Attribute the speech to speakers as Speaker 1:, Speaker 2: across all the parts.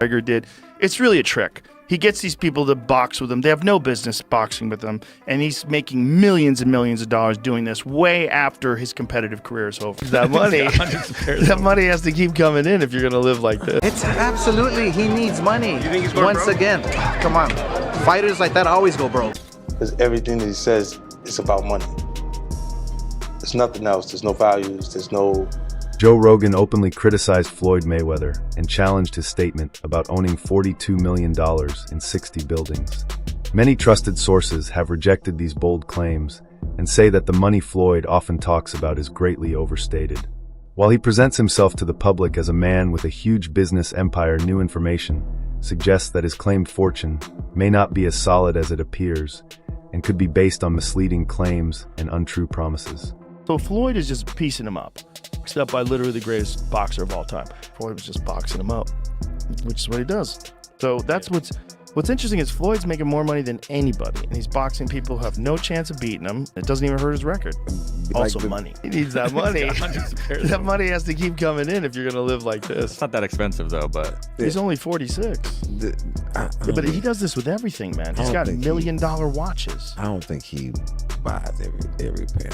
Speaker 1: McGregor did. It's really a trick. He gets these people to box with him. They have no business boxing with him. And he's making millions and millions of dollars doing this way after his competitive career is over. That money has to keep coming in if you're going to live like this.
Speaker 2: It's absolutely, he needs money.
Speaker 3: You think he's going
Speaker 2: Once
Speaker 3: broke?
Speaker 2: again, come on. Fighters like that always go broke.
Speaker 4: Because everything that he says is about money. There's nothing else. There's no values. There's no...
Speaker 5: Joe Rogan openly criticized Floyd Mayweather and challenged his statement about owning $42 million in 60 buildings. Many trusted sources have rejected these bold claims and say that the money Floyd often talks about is greatly overstated. While he presents himself to the public as a man with a huge business empire, new information suggests that his claimed fortune may not be as solid as it appears and could be based on misleading claims and untrue promises.
Speaker 1: So Floyd is just piecing him up. Boxed up by literally the greatest boxer of all time. Floyd was just boxing him up, which is what he does. So that's what's interesting is Floyd's making more money than anybody, and he's boxing people who have no chance of beating him. It doesn't even hurt his record. Also money. He needs that money. That money has to keep coming in if you're going to live like this.
Speaker 3: It's not that expensive though, but
Speaker 1: He's only 46. But he does this with everything, man. He's got $1 million watches.
Speaker 6: I don't think he buys every pair.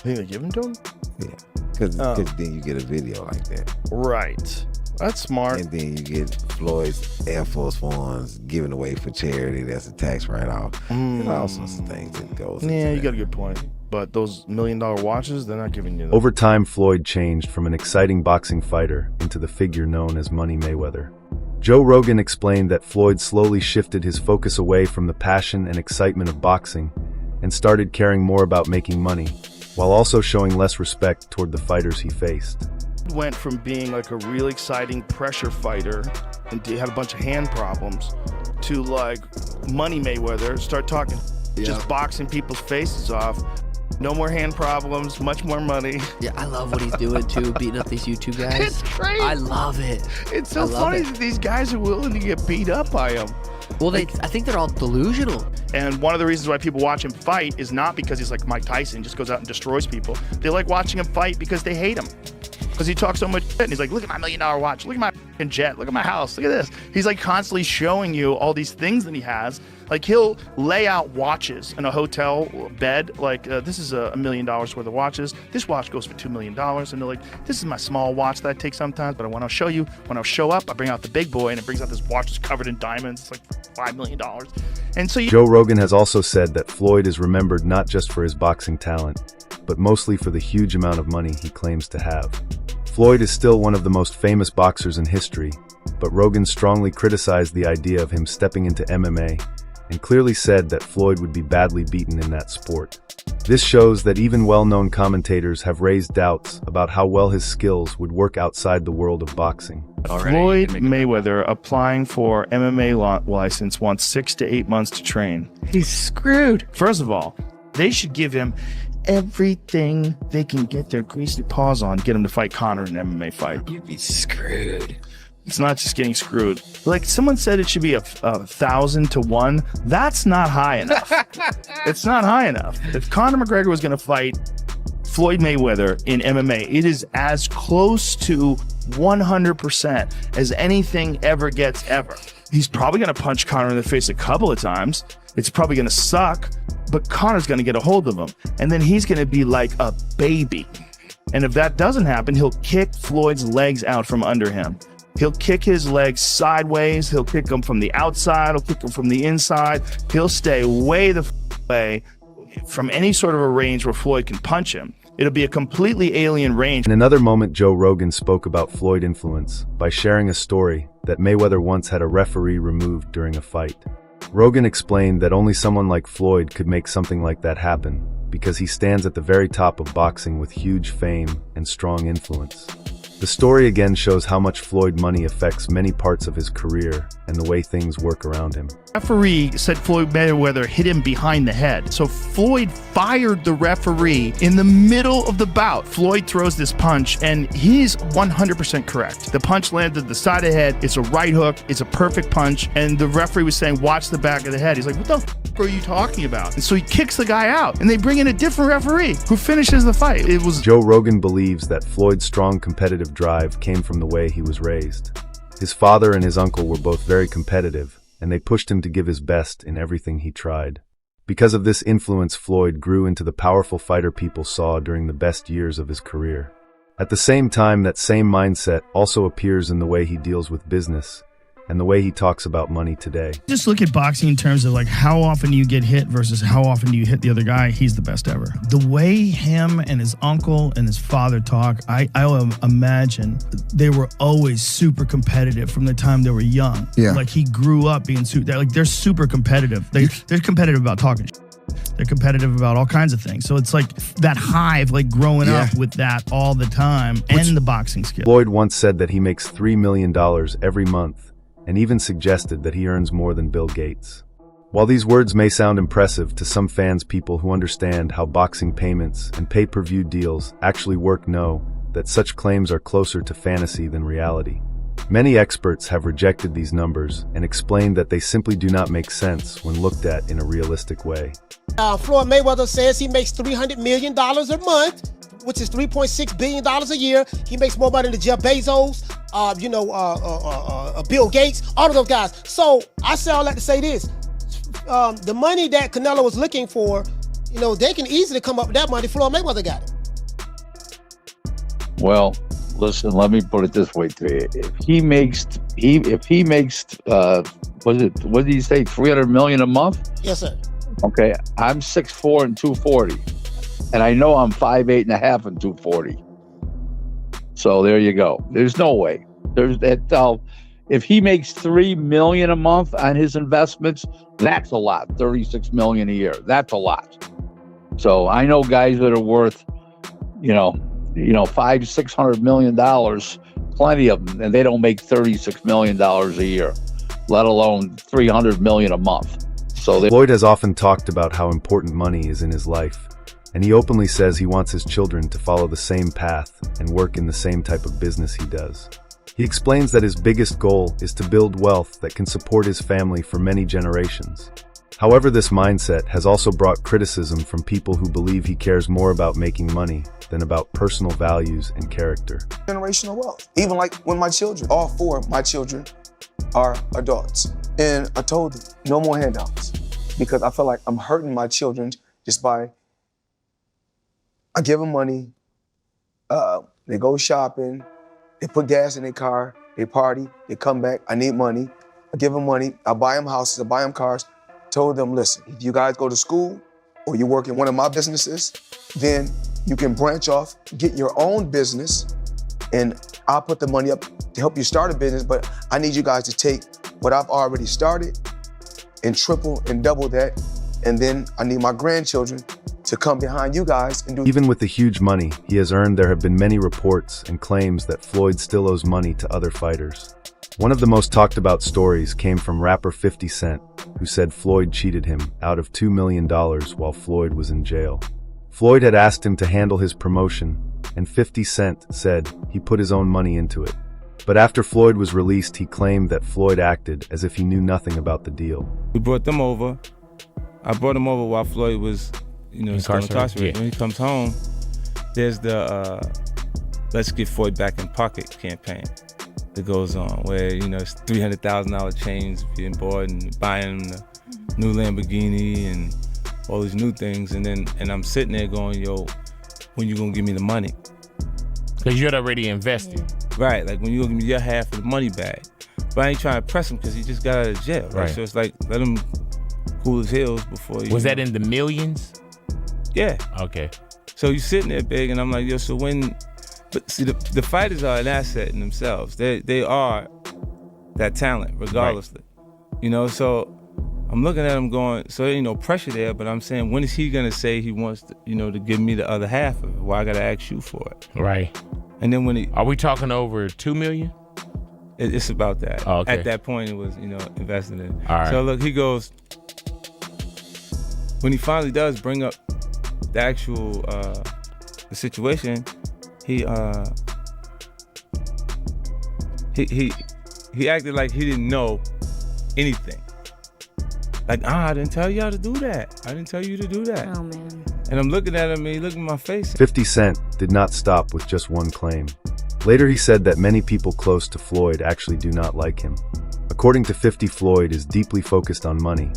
Speaker 1: You think they give them to him?
Speaker 6: Yeah, because then you get a video like that.
Speaker 1: Right. That's smart.
Speaker 6: And then you get Floyd's Air Force Ones given away for charity. That's a tax write-off. There's all sorts of things that goes into
Speaker 1: Yeah, you
Speaker 6: that.
Speaker 1: got a good point. But those $1 million watches, they're not giving you them.
Speaker 5: Over time, Floyd changed from an exciting boxing fighter into the figure known as Money Mayweather. Joe Rogan explained that Floyd slowly shifted his focus away from the passion and excitement of boxing and started caring more about making money, while also showing less respect toward the fighters he faced.
Speaker 1: Went from being like a real exciting pressure fighter and had a bunch of hand problems to like Money Mayweather, start talking, just boxing people's faces off. No more hand problems, much more money.
Speaker 7: Yeah, I love what he's doing too, beating up these YouTube guys.
Speaker 1: It's great.
Speaker 7: I love it.
Speaker 1: It's so funny that these guys are willing to get beat up by him.
Speaker 7: Well, I think they're all delusional.
Speaker 1: And one of the reasons why people watch him fight is not because he's like Mike Tyson, just goes out and destroys people. They like watching him fight because they hate him. Because he talks so much shit, and he's like, look at my $1 million watch, look at my f***ing jet, look at my house, look at this. He's like constantly showing you all these things that he has. Like he'll lay out watches in a hotel bed, like this is $1 million worth of watches. This watch goes for $2 million. And they're like, this is my small watch that I take sometimes, but when I'll show you, when I'll show up, I bring out the big boy, and it brings out this watch that's covered in diamonds. It's like $5 million. And so
Speaker 5: Joe Rogan has also said that Floyd is remembered not just for his boxing talent, but mostly for the huge amount of money he claims to have. Floyd is still one of the most famous boxers in history, but Rogan strongly criticized the idea of him stepping into MMA and clearly said that Floyd would be badly beaten in that sport. This shows that even well-known commentators have raised doubts about how well his skills would work outside the world of boxing.
Speaker 1: Floyd Mayweather applying for MMA license wants 6 to 8 months to train. He's screwed. First of all, they should give him everything they can get their greasy paws on, get him to fight Conor in an MMA fight.
Speaker 7: You'd be screwed.
Speaker 1: It's not just getting screwed. Like someone said it should be 1,000 to 1. That's not high enough. It's not high enough. If Conor McGregor was going to fight Floyd Mayweather in MMA, it is as close to 100% as anything ever gets ever. He's probably going to punch Conor in the face a couple of times. It's probably going to suck, but Conor's going to get a hold of him. And then he's going to be like a baby. And if that doesn't happen, he'll kick Floyd's legs out from under him. He'll kick his legs sideways. He'll kick them from the outside. He'll kick them from the inside. He'll stay way the way from any sort of a range where Floyd can punch him. It'll be a completely alien range.
Speaker 5: In another moment, Joe Rogan spoke about Floyd influence by sharing a story that Mayweather once had a referee removed during a fight. Rogan explained that only someone like Floyd could make something like that happen because he stands at the very top of boxing with huge fame and strong influence. The story again shows how much Floyd money affects many parts of his career and the way things work around him.
Speaker 1: Referee said Floyd Mayweather hit him behind the head. So Floyd fired the referee in the middle of the bout. Floyd throws this punch and he's 100% correct. The punch landed the side of the head. It's a right hook. It's a perfect punch. And the referee was saying, watch the back of the head. He's like, what the f are you talking about? And so he kicks the guy out and they bring in a different referee who finishes the fight. It was
Speaker 5: Joe Rogan believes that Floyd's strong competitive drive came from the way he was raised. His father and his uncle were both very competitive, and they pushed him to give his best in everything he tried. Because of this influence, Floyd grew into the powerful fighter people saw during the best years of his career. At the same time, that same mindset also appears in the way he deals with business and the way he talks about money today.
Speaker 1: Just look at boxing in terms of like how often do you get hit versus how often do you hit the other guy. He's the best ever. The way him and his uncle and his father talk, I imagine they were always super competitive from the time they were young.
Speaker 3: Yeah.
Speaker 1: Like he grew up being they're super competitive. They're competitive about talking shit. They're competitive about all kinds of things. So it's like that hive, like growing up with that all the time, and the boxing skill.
Speaker 5: Floyd once said that he makes $3 million every month, and even suggested that he earns more than Bill Gates. While these words may sound impressive to some fans, people who understand how boxing payments and pay-per-view deals actually work know that such claims are closer to fantasy than reality. Many experts have rejected these numbers and explained that they simply do not make sense when looked at in a realistic way.
Speaker 8: Floyd Mayweather says he makes $300 million a month, which is $3.6 billion a year. He makes more money than Jeff Bezos, Bill Gates, all of those guys. So I say all that to say this. The money that Canelo was looking for, they can easily come up with that money. Floyd Mayweather got it.
Speaker 9: Well, listen, let me put it this way to you. If he makes what did he say, $300 million a month?
Speaker 8: Yes, sir.
Speaker 9: Okay, I'm 6'4" and 240. And I know I'm 5'8" and a half and 240. So there you go. There's no way. There's that. If he makes $3 million a month on his investments, that's a lot. $36 million a year. That's a lot. So I know guys that are worth, $500-600 million, plenty of them, and they don't make $36 million a year, let alone $300 million a month. So
Speaker 5: Floyd has often talked about how important money is in his life, and he openly says he wants his children to follow the same path and work in the same type of business he does. He explains that his biggest goal is to build wealth that can support his family for many generations. However, this mindset has also brought criticism from people who believe he cares more about making money than about personal values and character.
Speaker 10: Generational wealth. Even like when my children, all four of my children are adults. And I told them, no more handouts. Because I feel like I'm hurting my children just by, I give them money, they go shopping, they put gas in their car, they party, they come back, I need money. I give them money, I buy them houses, I buy them cars. Told them, listen, if you guys go to school or you work in one of my businesses, then you can branch off, get your own business, and I'll put the money up to help you start a business, but I need you guys to take what I've already started and triple and double that, and then I need my grandchildren to come behind you guys and do.
Speaker 5: Even with the huge money he has earned, there have been many reports and claims that Floyd still owes money to other fighters. One of the most talked about stories came from rapper 50 Cent, who said Floyd cheated him out of $2 million while Floyd was in jail. Floyd had asked him to handle his promotion, and 50 Cent said he put his own money into it. But after Floyd was released, he claimed that Floyd acted as if he knew nothing about the deal.
Speaker 11: We brought them over. I brought them over while Floyd was, incarcerated. When he comes home, there's the Let's Get Floyd Back in Pocket campaign that goes on, where, it's $300,000 chains being bought and buying a new Lamborghini and all these new things. And I'm sitting there going, yo, when you gonna give me the money?
Speaker 12: Because you had already invested.
Speaker 11: Right, like when you gonna give me your half of the money back. But I ain't trying to press him because he just got out of jail, right? So it's like, let him cool his heels before you.
Speaker 12: Was that in the millions?
Speaker 11: Yeah.
Speaker 12: Okay.
Speaker 11: So you sitting there big, and I'm like, yo, so when, but see, the fighters are an asset in themselves. They are that talent, regardlessly. Right. So I'm looking at him going, so there ain't no pressure there, but I'm saying, when is he gonna say he wants to, to give me the other half of it? Why I gotta ask you for it?
Speaker 12: Right.
Speaker 11: And then when
Speaker 12: are we talking over $2 million?
Speaker 11: It's about that.
Speaker 12: Oh, okay.
Speaker 11: At that point, it was, invested in.
Speaker 12: All right.
Speaker 11: So look, he goes, when he finally does bring up the actual the situation, he acted like he didn't know anything. Like, I didn't tell y'all to do that. I didn't tell you to do that.
Speaker 13: Oh, man.
Speaker 11: And I'm looking at him, and he looked in my face.
Speaker 5: 50 Cent did not stop with just one claim. Later, he said that many people close to Floyd actually do not like him. According to 50, Floyd is deeply focused on money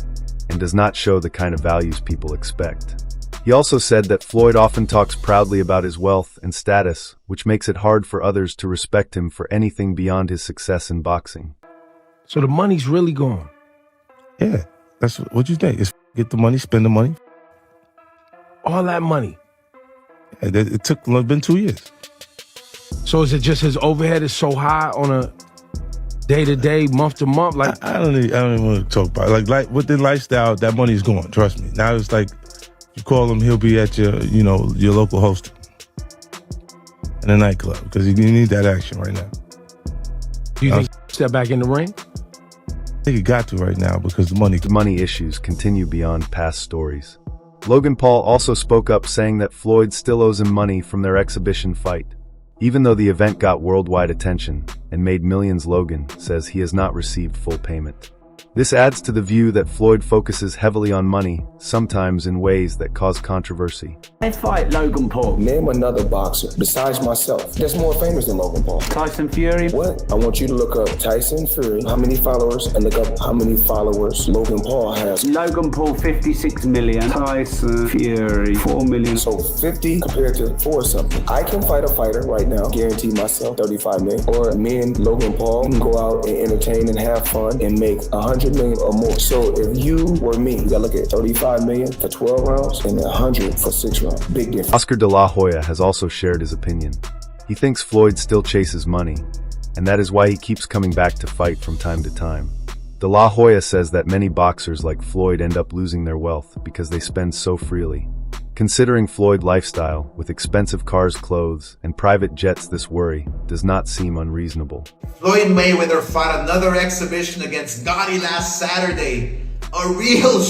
Speaker 5: and does not show the kind of values people expect. He also said that Floyd often talks proudly about his wealth and status, which makes it hard for others to respect him for anything beyond his success in boxing.
Speaker 3: So the money's really gone?
Speaker 11: Yeah, that's what you think. It's get the money, spend the money.
Speaker 3: All that money?
Speaker 11: It took been 2 years.
Speaker 3: So is it just his overhead is so high on a day-to-day, month-to-month? Like
Speaker 11: I don't even want to talk about it. Like with the lifestyle, that money's gone. Trust me. Now it's like you call him, he'll be at your local host in a nightclub because you need that action right now.
Speaker 3: Do you think step back in the ring?
Speaker 11: I think he got to right now because the money
Speaker 5: issues continue beyond past stories. Logan Paul also spoke up saying that Floyd still owes him money from their exhibition fight. Even though the event got worldwide attention and made millions, Logan says he has not received full payment. This adds to the view that Floyd focuses heavily on money, sometimes in ways that cause controversy.
Speaker 13: I fight Logan Paul.
Speaker 14: Name another boxer besides myself that's more famous than Logan Paul.
Speaker 13: Tyson Fury.
Speaker 14: What? I want you to look up Tyson Fury, how many followers, and look up how many followers Logan Paul has.
Speaker 13: Logan Paul, 56 million. Tyson Fury, 4 million.
Speaker 14: So 50 compared to 4 something. I can fight a fighter right now, guarantee myself 35 million. Or me and Logan Paul can go out and entertain and have fun and make 100 million or more. So if you were me, you gotta look at 35 million for 12 rounds and 100 for 6 rounds. Big difference.
Speaker 5: Oscar De La Hoya has also shared his opinion. He thinks Floyd still chases money, and that is why he keeps coming back to fight from time to time. De La Hoya says that many boxers like Floyd end up losing their wealth because they spend so freely. Considering Floyd's lifestyle, with expensive cars, clothes, and private jets, this worry does not seem unreasonable.
Speaker 15: Floyd Mayweather fought another exhibition against Gotti last Saturday. A real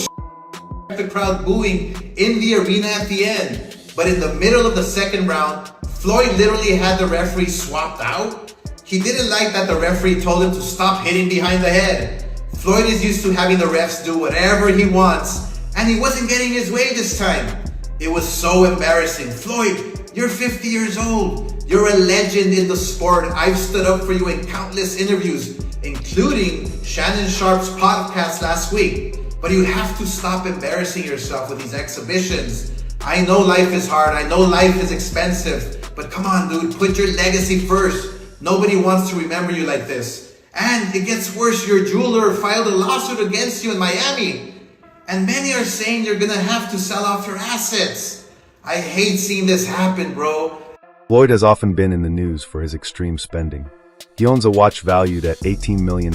Speaker 15: the crowd booing in the arena at the end. But in the middle of the second round, Floyd literally had the referee swapped out. He didn't like that the referee told him to stop hitting behind the head. Floyd is used to having the refs do whatever he wants, and he wasn't getting his way this time. It was so embarrassing. Floyd, you're 50 years old. You're a legend in the sport. I've stood up for you in countless interviews, including Shannon Sharp's podcast last week. But you have to stop embarrassing yourself with these exhibitions. I know life is hard. I know life is expensive. But come on, dude, put your legacy first. Nobody wants to remember you like this. And it gets worse. Your jeweler filed a lawsuit against you in Miami. And many are saying you're gonna have to sell off your assets. I hate seeing this happen, bro.
Speaker 5: Floyd has often been in the news for his extreme spending. He owns a watch valued at $18 million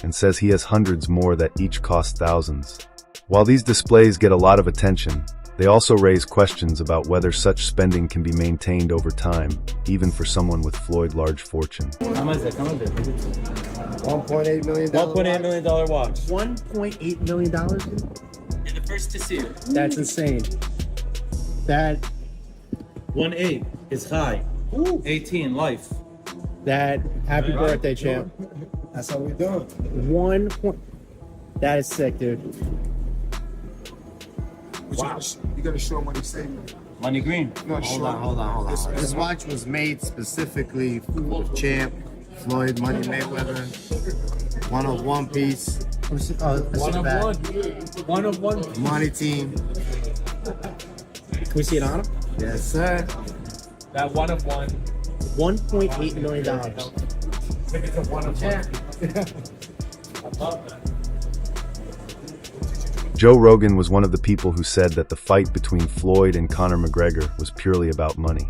Speaker 5: and says he has hundreds more that each cost thousands. While these displays get a lot of attention, they also raise questions about whether such spending can be maintained over time, even for someone with Floyd's large fortune.
Speaker 16: How much is it?
Speaker 8: $1.8 million.
Speaker 16: $1.8 million watch.
Speaker 7: $1.8 million?
Speaker 16: You're the first to see it.
Speaker 8: That's insane. That
Speaker 16: 1.8 is high. 18 life.
Speaker 8: That happy birthday, champ. That's how we doing. That is sick, dude.
Speaker 16: Wow.
Speaker 17: You gotta show him what he's saying.
Speaker 16: Money green.
Speaker 17: No,
Speaker 16: Hold on.
Speaker 17: This watch was made specifically for Champ, Floyd, Money Mayweather. One of one piece.
Speaker 16: One of one.
Speaker 17: Money team.
Speaker 8: Can we see it on him?
Speaker 17: Yes, sir.
Speaker 16: That one of one.
Speaker 8: $1.8 million.
Speaker 16: It's a one of one. I love that.
Speaker 5: Joe Rogan was one of the people who said that the fight between Floyd and Conor McGregor was purely about money.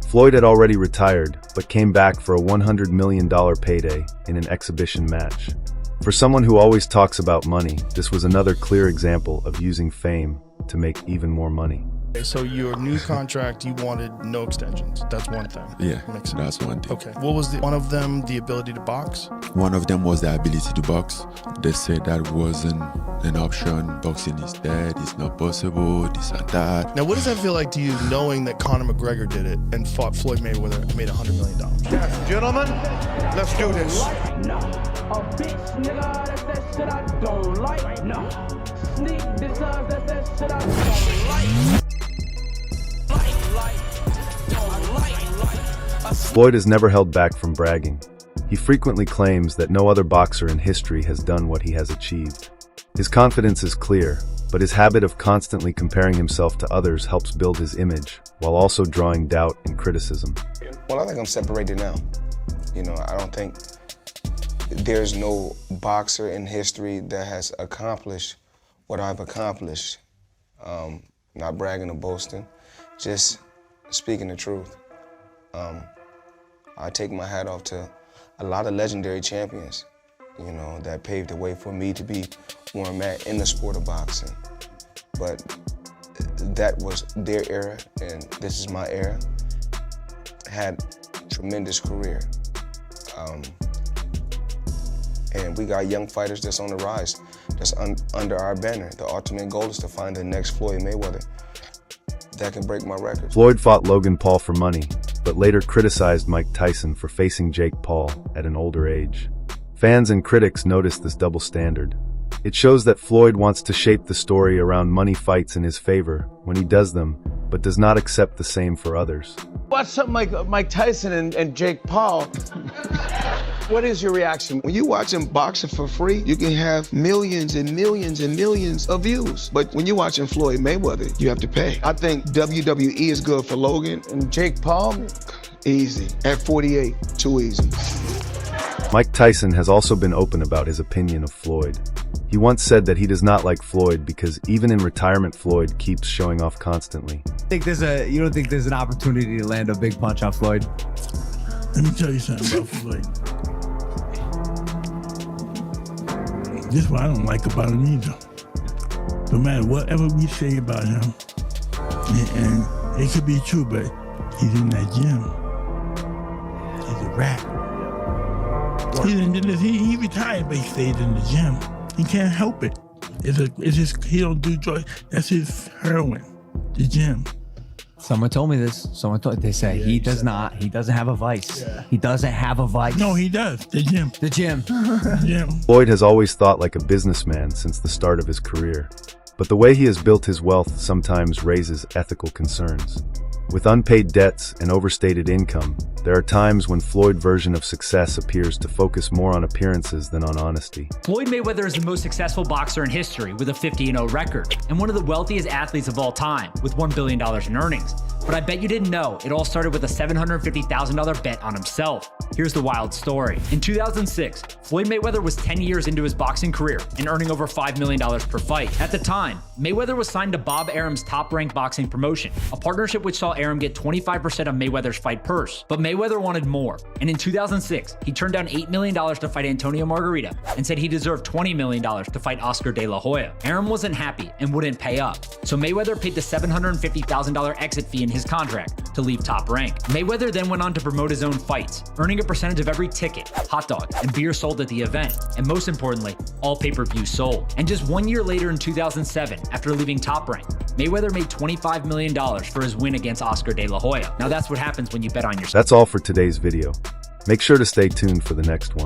Speaker 5: Floyd had already retired, but came back for a $100 million payday in an exhibition match. For someone who always talks about money, this was another clear example of using fame to make even more money.
Speaker 1: So your new contract, you wanted no extensions. That's one thing.
Speaker 18: Yeah,
Speaker 1: makes sense.
Speaker 18: that's one thing.
Speaker 1: Okay. What was one of them? The ability to box?
Speaker 18: One of them was the ability to box. They said that wasn't an option. Boxing is dead. It's not possible. This and that.
Speaker 1: Now, what does that feel like to you, knowing that Conor McGregor did it and fought Floyd Mayweather and made $100 million?
Speaker 17: Yes, gentlemen, let's do this.
Speaker 13: No. A bitch nigga, that's that shit I don't like. No. Sneak deserves, that's that shit I don't like.
Speaker 5: Floyd has never held back from bragging. He frequently claims that no other boxer in history has done what he has achieved. His confidence is clear, but his habit of constantly comparing himself to others helps build his image, while also drawing doubt and criticism.
Speaker 10: Well, I think I'm separated now. You know, I don't think there's no boxer in history that has accomplished what I've accomplished. Not bragging or boasting, just speaking the truth. I take my hat off to a lot of legendary champions, you know, that paved the way for me to be where I'm at in the sport of boxing. But that was their era, and this is my era. Had tremendous career. And we got young fighters that's on the rise, that's under our banner. The ultimate goal is to find the next Floyd Mayweather that can break my record.
Speaker 5: Floyd fought Logan Paul for money, but later criticized Mike Tyson for facing Jake Paul at an older age. Fans and critics noticed this double standard. It shows that Floyd wants to shape the story around money fights in his favor when he does them, but does not accept the same for others.
Speaker 19: Watch something like Mike Tyson and Jake Paul. What is your reaction?
Speaker 10: When you watching boxing for free, you can have millions and millions and millions of views. But when you're watching Floyd Mayweather, you have to pay. I think WWE is good for Logan.
Speaker 19: And Jake Paul?
Speaker 10: Easy. At 48, too easy.
Speaker 5: Mike Tyson has also been open about his opinion of Floyd. He once said that he does not like Floyd because even in retirement, Floyd keeps showing off constantly.
Speaker 20: You don't think there's an opportunity to land a big punch on Floyd?
Speaker 21: Let me tell you something about Floyd. This is what I don't like about him either. No matter whatever we say about him, and it could be true, but he's in that gym. He's a rat. He retired, but he stayed in the gym. He can't help it. It's just he don't do drugs. That's his heroin, the gym.
Speaker 20: Someone told me this. They say he does not. He doesn't have a vice. Yeah. He doesn't have a vice.
Speaker 21: No, he does. The gym.
Speaker 20: The gym.
Speaker 21: Gym.
Speaker 5: Floyd has always thought like a businessman since the start of his career, but the way he has built his wealth sometimes raises ethical concerns. With unpaid debts and overstated income, there are times when Floyd's version of success appears to focus more on appearances than on honesty.
Speaker 22: Floyd Mayweather is the most successful boxer in history with a 50-0 record, and one of the wealthiest athletes of all time with $1 billion in earnings. But I bet you didn't know, it all started with a $750,000 bet on himself. Here's the wild story. In 2006, Floyd Mayweather was 10 years into his boxing career and earning over $5 million per fight. At the time, Mayweather was signed to Bob Arum's Top Rank boxing promotion, a partnership which saw Arum get 25% of Mayweather's fight purse. But Mayweather wanted more, and in 2006, he turned down $8 million to fight Antonio Margarita and said he deserved $20 million to fight Oscar De La Hoya. Arum wasn't happy and wouldn't pay up, so Mayweather paid the $750,000 exit fee in his contract to leave Top Rank. Mayweather then went on to promote his own fights, earning a percentage of every ticket, hot dog, and beer sold at the event, and most importantly, all pay-per-views sold. And just 1 year later in 2007, after leaving Top Rank, Mayweather made $25 million for his win against Oscar De La Hoya. Now that's what happens when you bet on yourself.
Speaker 5: That's all for today's video. Make sure to stay tuned for the next one.